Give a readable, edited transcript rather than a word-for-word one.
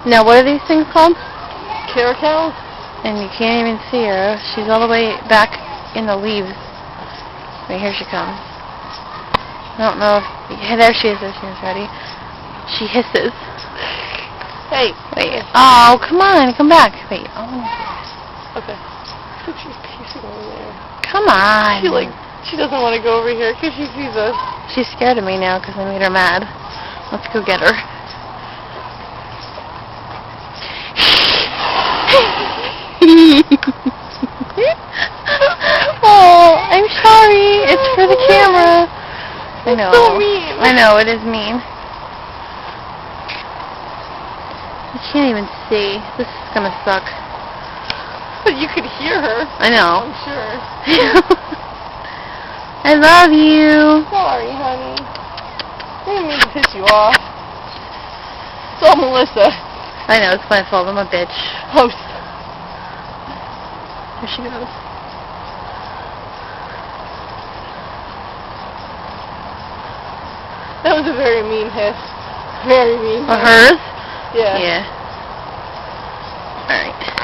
Now, what are these things called? Caracal? And you can't even see her. She's all the way back in the leaves. Wait, here she comes. I don't know if... Yeah, there she is. There she is. Ready? She hisses. Hey. Wait. Oh, come on. Come back. Wait. Oh. Okay. I think she's pacing over there. Come on. She doesn't want to go over here because she sees us. She's scared of me now because I made her mad. Let's go get her. Oh, I'm sorry. It's for the camera. I know. It's so mean. I know, it is mean. I can't even see. This is gonna suck. But you could hear her. I know. I'm sure. I love you. Sorry, honey. I didn't mean to piss you off. It's all Melissa. I know, it's my fault. I'm a bitch. Host. There she goes. That was a very mean hiss. Very mean. Oh, hers? Yeah. Yeah. Alright.